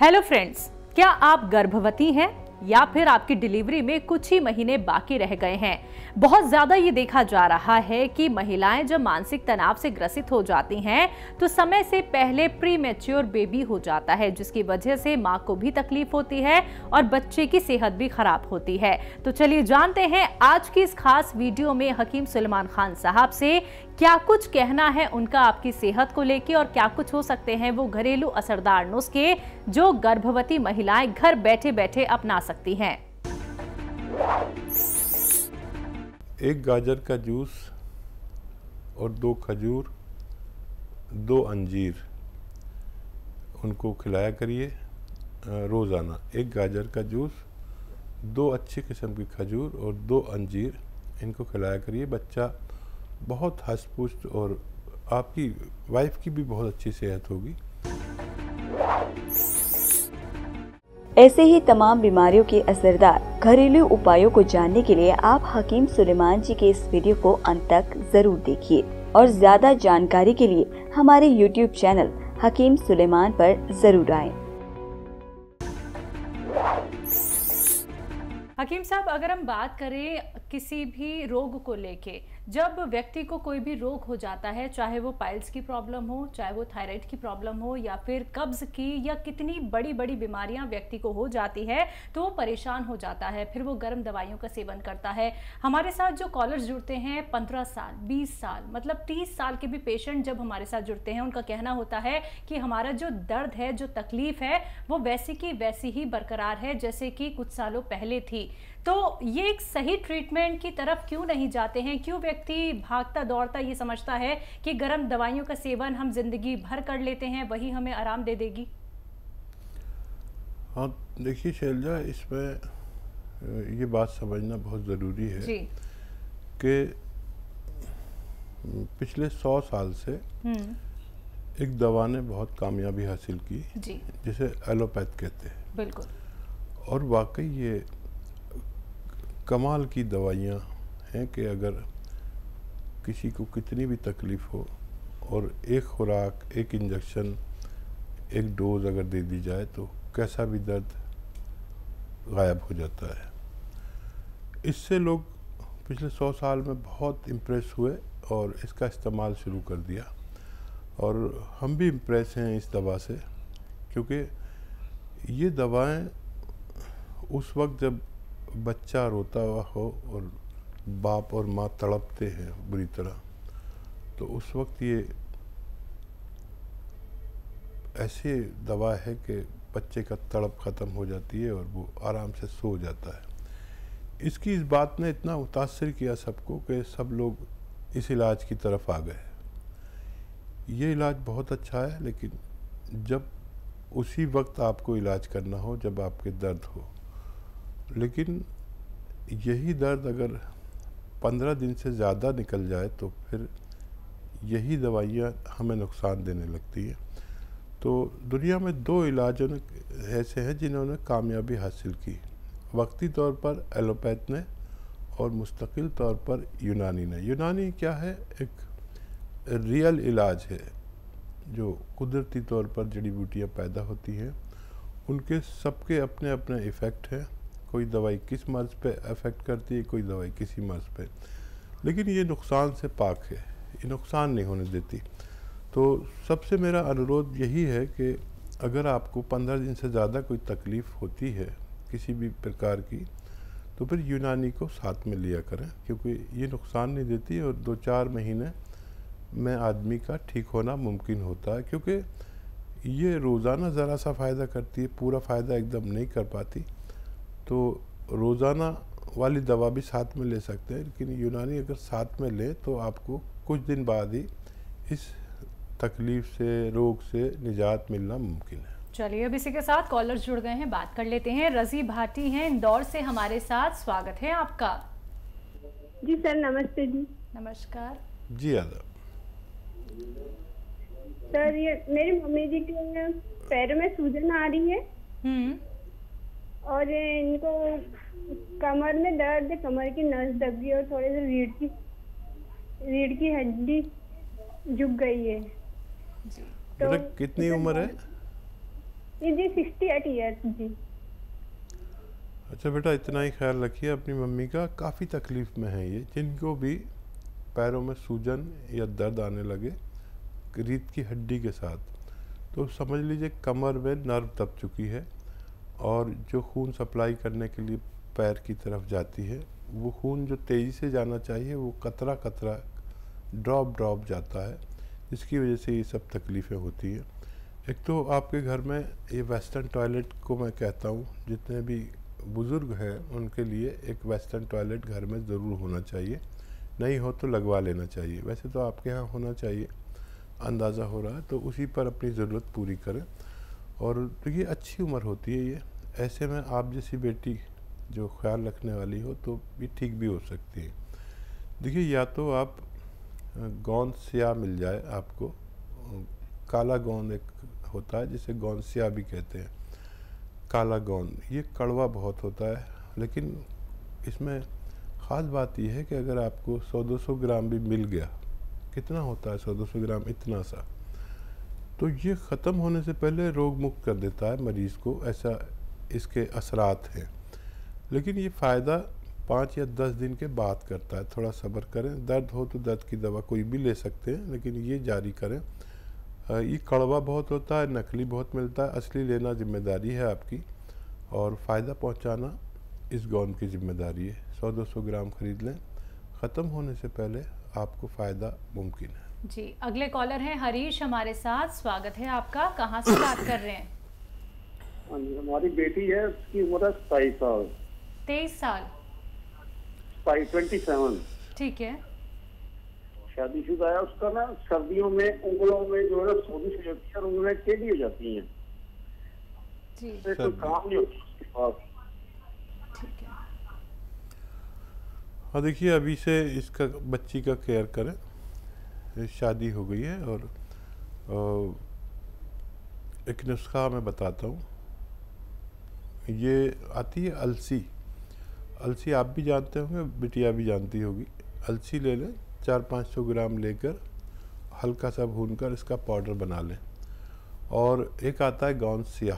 Hello friends, क्या आप गर्भवती हैं या फिर आपकी डिलीवरी में कुछ ही महीने बाकी रह गए हैं। बहुत ज्यादा ये देखा जा रहा है कि महिलाएं जब मानसिक तनाव से ग्रसित हो जाती हैं तो समय से पहले प्री मैच्योर बेबी हो जाता है, जिसकी वजह से मां को भी तकलीफ होती है और बच्चे की सेहत भी खराब होती है। तो चलिए जानते हैं आज की इस खास वीडियो में हकीम सुलेमान खान साहब से क्या कुछ कहना है उनका आपकी सेहत को लेके और क्या कुछ हो सकते हैं वो घरेलू असरदार नुस्खे जो गर्भवती महिलाएं घर बैठे बैठे अपना सकती हैं। एक गाजर का जूस और 2 खजूर, 2 अंजीर उनको खिलाया करिए रोज़ाना। एक गाजर का जूस, 2 अच्छी किस्म की खजूर और 2 अंजीर इनको खिलाया करिए। बच्चा बहुत हष्ट-पुष्ट और आपकी वाइफ की भी बहुत अच्छी सेहत होगी। ऐसे ही तमाम बीमारियों के असरदार घरेलू उपायों को जानने के लिए आप हकीम सुलेमान जी के इस वीडियो को अंत तक जरूर देखिए और ज्यादा जानकारी के लिए हमारे YouTube चैनल हकीम सुलेमान पर जरूर आएं। हकीम साहब, अगर हम बात करें किसी भी रोग को लेके, जब व्यक्ति को कोई भी रोग हो जाता है, चाहे वो पाइल्स की प्रॉब्लम हो, चाहे वो थायराइड की प्रॉब्लम हो या फिर कब्ज की, या कितनी बड़ी बड़ी बीमारियां व्यक्ति को हो जाती है तो वो परेशान हो जाता है, फिर वो गर्म दवाइयों का सेवन करता है। हमारे साथ जो कॉलर्स जुड़ते हैं 15 साल 20 साल मतलब 30 साल के भी पेशेंट जब हमारे साथ जुड़ते हैं, उनका कहना होता है कि हमारा जो दर्द है, जो तकलीफ है, वो वैसी की वैसी ही बरकरार है जैसे कि कुछ सालों पहले थी। तो ये एक सही ट्रीटमेंट की तरफ क्यों नहीं जाते हैं? क्यों व्यक्ति भागता दौड़ता ये समझता है कि गर्म दवाइयों का सेवन हम जिंदगी भर कर लेते हैं, वही हमें आराम दे देगी? हाँ, देखिए शैलजा, इसमें ये बात समझना बहुत ज़रूरी है कि पिछले 100 साल से एक दवा ने बहुत कामयाबी हासिल की जिसे एलोपैथ कहते हैं। बिल्कुल। और वाकई ये कमाल की दवाइयाँ हैं कि अगर किसी को कितनी भी तकलीफ़ हो और एक खुराक, एक इंजेक्शन, एक डोज अगर दे दी जाए तो कैसा भी दर्द गायब हो जाता है। इससे लोग पिछले 100 साल में बहुत इम्प्रेस हुए और इसका इस्तेमाल शुरू कर दिया और हम भी इम्प्रेस हैं इस दवा से, क्योंकि ये दवाएं उस वक्त जब बच्चा रोता हुआ हो और बाप और माँ तड़पते हैं बुरी तरह, तो उस वक्त ये ऐसी दवा है कि बच्चे का तड़प ख़त्म हो जाती है और वो आराम से सो जाता है। इसकी इस बात ने इतना मुतासर किया सबको कि सब लोग इस इलाज की तरफ आ गए। ये इलाज बहुत अच्छा है, लेकिन जब उसी वक्त आपको इलाज करना हो जब आपके दर्द हो। लेकिन यही दर्द अगर 15 दिन से ज़्यादा निकल जाए तो फिर यही दवाइयाँ हमें नुकसान देने लगती हैं। तो दुनिया में 2 इलाज ऐसे हैं जिन्होंने कामयाबी हासिल की, वक्ती तौर पर एलोपैथ ने और मुस्तकिल तौर पर यूनानी ने। यूनानी क्या है? एक रियल इलाज है जो कुदरती तौर पर जड़ी बूटियाँ पैदा होती हैं, उनके सबके अपने अपने इफ़ेक्ट हैं। कोई दवाई किस मर्ज़ पे अफेक्ट करती है, कोई दवाई किसी मर्ज़ पे, लेकिन ये नुकसान से पाक है, ये नुकसान नहीं होने देती। तो सबसे मेरा अनुरोध यही है कि अगर आपको 15 दिन से ज़्यादा कोई तकलीफ़ होती है किसी भी प्रकार की, तो फिर यूनानी को साथ में लिया करें, क्योंकि ये नुकसान नहीं देती और 2-4 महीने में आदमी का ठीक होना मुमकिन होता है। क्योंकि ये रोज़ाना ज़रा सा फ़ायदा करती है, पूरा फ़ायदा एकदम नहीं कर पाती। तो रोज़ाना वाली दवा भी साथ में ले सकते हैं, लेकिन यूनानी अगर साथ में लें तो आपको कुछ दिन बाद ही इस तकलीफ़ से, रोग से निजात मिलना मुमकिन है। चलिए, अब इसी के साथ कॉलर्स जुड़ गए हैं, बात कर लेते हैं। रज़ी भाटी हैं इंदौर से हमारे साथ, स्वागत है आपका। जी सर, नमस्ते जी। नमस्कार जी, आदाब। सर, ये मेरी मम्मी जी के पैर में सूजन आ रही है और इनको कमर में दर्द, कमर की नस दब गई और थोड़े से रीढ़ की हड्डी झुक गई है। तो कितनी उम्र है? जी 68 ईयर्स जी। अच्छा बेटा, इतना ही ख्याल रखिए अपनी मम्मी का। काफ़ी तकलीफ़ में है ये, जिनको भी पैरों में सूजन या दर्द आने लगे रीढ़ की हड्डी के साथ, तो समझ लीजिए कमर में नर्व दब चुकी है, और जो खून सप्लाई करने के लिए पैर की तरफ जाती है, वो खून जो तेज़ी से जाना चाहिए वो कतरा कतरा ड्रॉप जाता है, जिसकी वजह से ये सब तकलीफ़ें होती हैं। एक तो आपके घर में ये वेस्टर्न टॉयलेट को मैं कहता हूँ, जितने भी बुज़ुर्ग हैं उनके लिए एक वेस्टर्न टॉयलेट घर में ज़रूर होना चाहिए, नहीं हो तो लगवा लेना चाहिए। वैसे तो आपके यहाँ होना चाहिए, अंदाज़ा हो रहा है, तो उसी पर अपनी ज़रूरत पूरी करें। और तो ये अच्छी उम्र होती है ये, ऐसे में आप जैसी बेटी जो ख्याल रखने वाली हो तो ये ठीक भी हो सकती है। देखिए, या तो आप गोंद स्या मिल जाए आपको, काला गोंद एक होता है जिसे गोंद स्या भी कहते हैं, काला गोंद, ये कड़वा बहुत होता है, लेकिन इसमें ख़ास बात यह है कि अगर आपको 100-200 ग्राम भी मिल गया, कितना होता है 100-200 ग्राम, इतना सा, तो ये ख़त्म होने से पहले रोग मुक्त कर देता है मरीज़ को, ऐसा इसके असरात हैं। लेकिन ये फ़ायदा 5 या 10 दिन के बाद करता है, थोड़ा सब्र करें। दर्द हो तो दर्द की दवा कोई भी ले सकते हैं, लेकिन ये जारी करें। ये कड़वा बहुत होता है, नकली बहुत मिलता है, असली लेना जिम्मेदारी है आपकी, और फ़ायदा पहुंचाना इस गोंद की जिम्मेदारी है। 100-200 ग्राम खरीद लें, ख़त्म होने से पहले आपको फ़ायदा मुमकिन है। जी, अगले कॉलर हैं हरीश हमारे साथ, स्वागत है आपका। कहाँ से बात कर रहे हैं? हमारी बेटी है, उसकी उम्र है 27 साल। 23 साल? 27। ठीक है। शादीशुदा है। उसका ना सर्दियों में उंगलों में जो है सोजिश हो जाती है और उंगलें टेढ़ी हो जाती हैं जी। तो काम नहीं होता उसके पास। ठीक है। हाँ, देखिए, अभी से इसका बच्ची का केयर करें। शादी हो गई है, और एक नुस्खा मैं बताता हूँ। ये आती है अलसी। अलसी आप भी जानते होंगे, बिटिया भी जानती होगी। अलसी ले लें, 400-500 ग्राम लेकर हल्का सा भूनकर इसका पाउडर बना लें। और एक आता है गोंद स्या।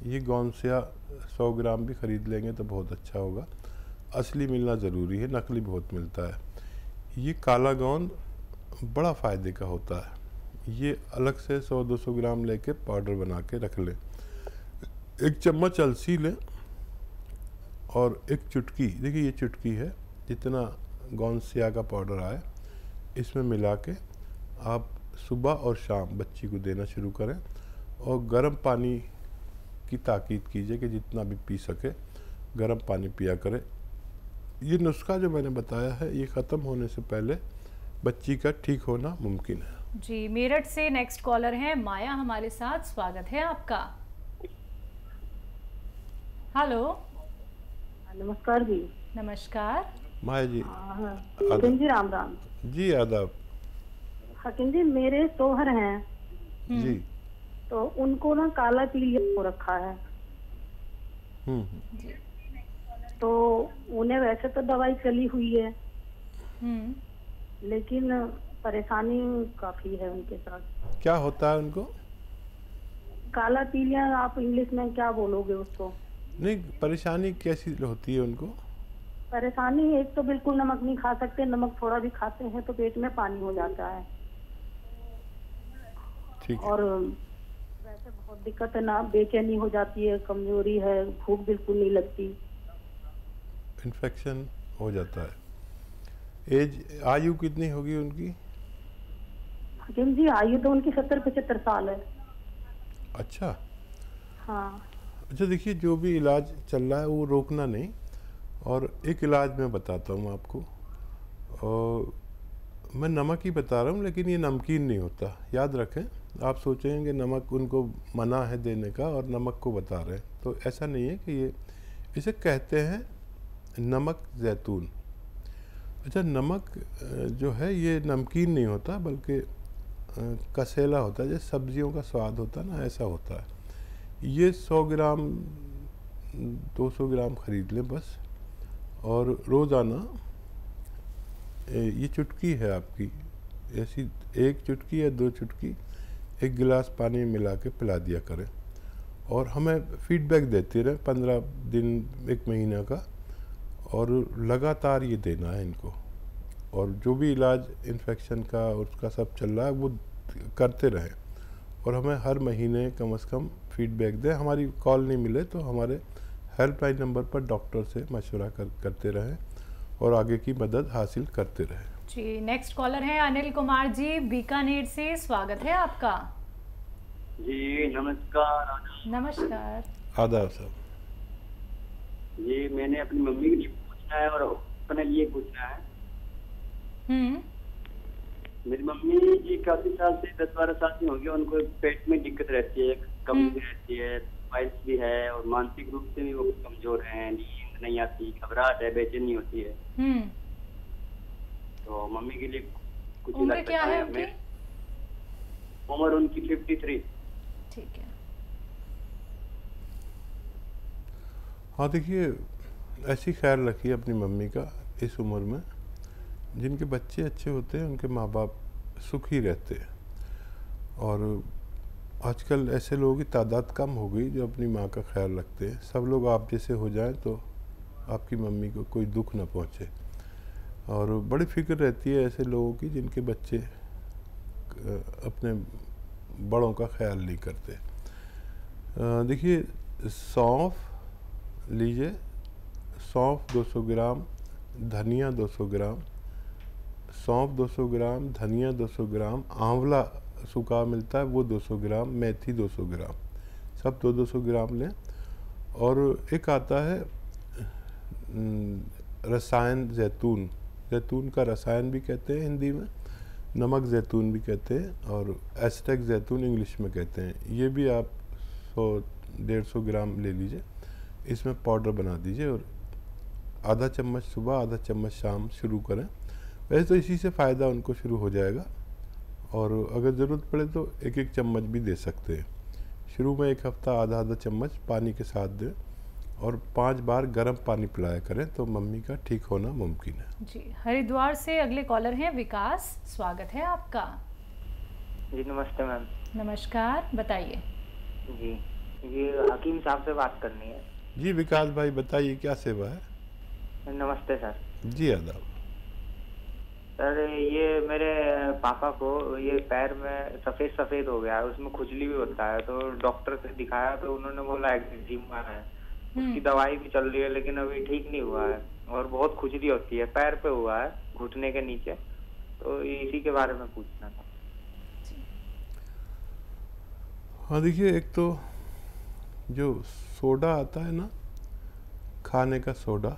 ये गोंद स्या 100 ग्राम भी ख़रीद लेंगे तो बहुत अच्छा होगा। असली मिलना ज़रूरी है, नकली बहुत मिलता है। ये काला गोंद बड़ा फ़ायदे का होता है। ये अलग से 100-200 ग्राम लेके पाउडर बना के रख लें। 1 चम्मच अलसी लें, और एक चुटकी, देखिए ये चुटकी है, जितना गोंद स्या का पाउडर आए इसमें मिला के आप सुबह और शाम बच्ची को देना शुरू करें। और गर्म पानी की ताकीद कीजिए कि जितना भी पी सके गर्म पानी पिया करें। ये नुस्खा जो मैंने बताया है, ये ख़त्म होने से पहले बच्ची का ठीक होना मुमकिन है। जी, मेरठ से नेक्स्ट कॉलर हैं माया हमारे साथ, स्वागत है आपका। हेलो। नमस्कार जी। नमस्कार माया जी। हकीम जी राम राम जी। आदाब। हकीम जी, मेरे सोहर हैं जी, तो उनको ना काला पीलिया हो रखा है। तो उन्हें वैसे तो दवाई चली हुई है, लेकिन परेशानी काफी है उनके साथ। क्या होता है उनको? काला पीलिया, आप इंग्लिश में क्या बोलोगे उसको? नहीं, परेशानी कैसी होती है उनको? परेशानी एक तो बिल्कुल नमक नहीं खा सकते, नमक थोड़ा भी खाते हैं तो पेट में पानी हो जाता है। ठीक है। और वैसे बहुत दिक्कत है ना, बेचैनी हो जाती है, कमजोरी है, भूख बिल्कुल नहीं लगती, इन्फेक्शन हो जाता है। आयु कितनी होगी उनकी? हकीम जी, आयु तो उनकी 70-75 साल है। अच्छा। हाँ। अच्छा, देखिए, जो भी इलाज चल रहा है वो रोकना नहीं। और एक इलाज मैं बताता हूँ आपको, और मैं नमक ही बता रहा हूँ, लेकिन ये नमकीन नहीं होता, याद रखें। आप सोचेंगे नमक उनको मना है देने का और नमक को बता रहे हैं, तो ऐसा नहीं है कि ये, इसे कहते हैं नमक जैतून। अच्छा, नमक जो है ये नमकीन नहीं होता, बल्कि कसेला होता है, जैसे सब्जियों का स्वाद होता है ना, ऐसा होता है। ये 100 ग्राम 200 ग्राम खरीद लें बस। और रोज़ाना ये चुटकी है आपकी, ऐसी 1 चुटकी या 2 चुटकी 1 गिलास पानी में मिला के पिला दिया करें। और हमें फीडबैक देते रहे 15 दिन 1 महीना का, और लगातार ये देना है इनको। और जो भी इलाज इन्फेक्शन का उसका सब चल रहा है वो करते रहें, और हमें हर महीने कम से कम फीडबैक दें। हमारी कॉल नहीं मिले तो हमारे हेल्पलाइन नंबर पर डॉक्टर से मशवरा करते रहें और आगे की मदद हासिल करते रहें। जी, नेक्स्ट कॉलर है अनिल कुमार जी बीकानेर से, स्वागत है आपका। जी नमस्कार। नमस्कार। आदाब साहब। जी मैंने अपनी मम्मी के लिए पूछना है और अपने लिए पूछना है। मेरी मम्मी जी काफी साल से 10-12 साल से हो गए, उनको पेट में दिक्कत रहती है, कमजोरी रहती है, पाइल्स भी है और मानसिक रूप से भी वो कमजोर हैं, नींद नहीं आती, घबराहट है, बेचैनी होती है। तो मम्मी के लिए कुछ उम्र क्या है उनकी? उम्र उनकी 53। ठीक है। हाँ देखिए, ऐसी ख्याल रखिए अपनी मम्मी का इस उम्र में। जिनके बच्चे अच्छे होते हैं उनके माँ बाप सुखी रहते हैं, और आजकल ऐसे लोगों की तादाद कम हो गई जो अपनी माँ का ख्याल रखते हैं। सब लोग आप जैसे हो जाएं तो आपकी मम्मी को कोई दुख ना पहुँचे। और बड़ी फिक्र रहती है ऐसे लोगों की जिनके बच्चे अपने बड़ों का ख्याल नहीं करते। देखिए, सौंफ लीजिए, सौंफ 200 ग्राम, धनिया 200 ग्राम, सौंफ 200 ग्राम, धनिया 200 ग्राम, आंवला सूखा मिलता है वो 200 ग्राम, मेथी 200 ग्राम, सब 200 ग्राम लें। और एक आता है रसायन जैतून, जैतून का रसायन भी कहते हैं हिंदी में, नमक जैतून भी कहते हैं, और एस्टेक जैतून इंग्लिश में कहते हैं। ये भी आप 100-150 ग्राम ले लीजिए, इसमें पाउडर बना दीजिए और आधा चम्मच सुबह आधा चम्मच शाम शुरू करें। वैसे तो इसी से फ़ायदा उनको शुरू हो जाएगा, और अगर ज़रूरत पड़े तो 1-1 चम्मच भी दे सकते हैं। शुरू में 1 हफ्ता आधा चम्मच पानी के साथ दें और 5 बार गर्म पानी पिलाया करें तो मम्मी का ठीक होना मुमकिन है। जी, हरिद्वार से अगले कॉलर हैं विकास, स्वागत है आपका। जी नमस्ते मैम। नमस्कार, बताइए। जी ये हकीम साहब से बात करनी है। जी विकास भाई बताइए, क्या सेवा है? नमस्ते सर। जी आदाब। सर ये मेरे पापा को ये पैर में सफ़ेद सफ़ेद हो गया है, उसमें खुजली भी होता है, तो डॉक्टर से दिखाया तो उन्होंने बोला एक्जिमा है। उसकी दवाई भी चल रही है लेकिन अभी ठीक नहीं हुआ है, और बहुत खुजली होती है, पैर पे हुआ है घुटने के नीचे, तो इसी के बारे में पूछना था। हाँ देखिए, एक तो जो सोडा आता है ना, खाने का सोडा,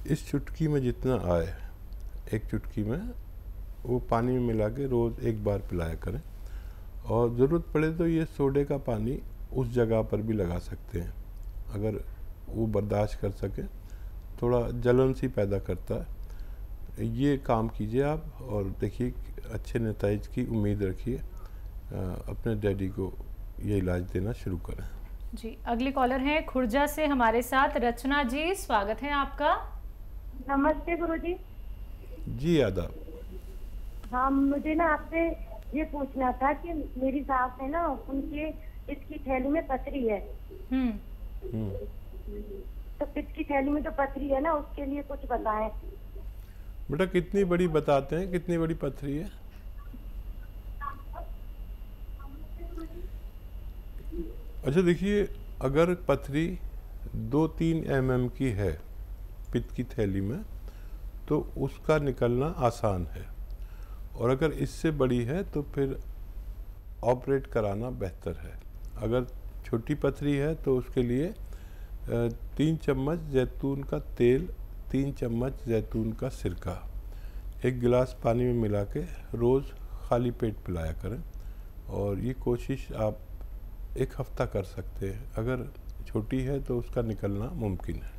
इस चुटकी में जितना आए, एक चुटकी में वो पानी में मिला के रोज़ 1 बार पिलाया करें। और ज़रूरत पड़े तो ये सोडे का पानी उस जगह पर भी लगा सकते हैं, अगर वो बर्दाश्त कर सके। थोड़ा जलन सी पैदा करता है, ये काम कीजिए आप, और देखिए अच्छे नतीजे की उम्मीद रखिए। अपने डैडी को ये इलाज देना शुरू करें। जी, अगले कॉलर हैं खुर्जा से हमारे साथ रचना जी, स्वागत है आपका। नमस्ते गुरुजी। जी आदाब। हाँ, मुझे ना आपसे ये पूछना था कि मेरी सास है ना, उनके इसकी थैली में पथरी है। तो पित्त की थैली में जो पथरी है ना, उसके लिए कुछ बताएं। बेटा कितनी बड़ी बताते हैं, कितनी बड़ी पथरी है? अच्छा देखिए, अगर पथरी 2-3 mm की है पित्त की थैली में तो उसका निकलना आसान है, और अगर इससे बड़ी है तो फिर ऑपरेट कराना बेहतर है। अगर छोटी पथरी है तो उसके लिए 3 चम्मच जैतून का तेल, 3 चम्मच जैतून का सिरका 1 गिलास पानी में मिला के रोज़ खाली पेट पिलाया करें, और ये कोशिश आप 1 हफ्ता कर सकते हैं। अगर छोटी है तो उसका निकलना मुमकिन है।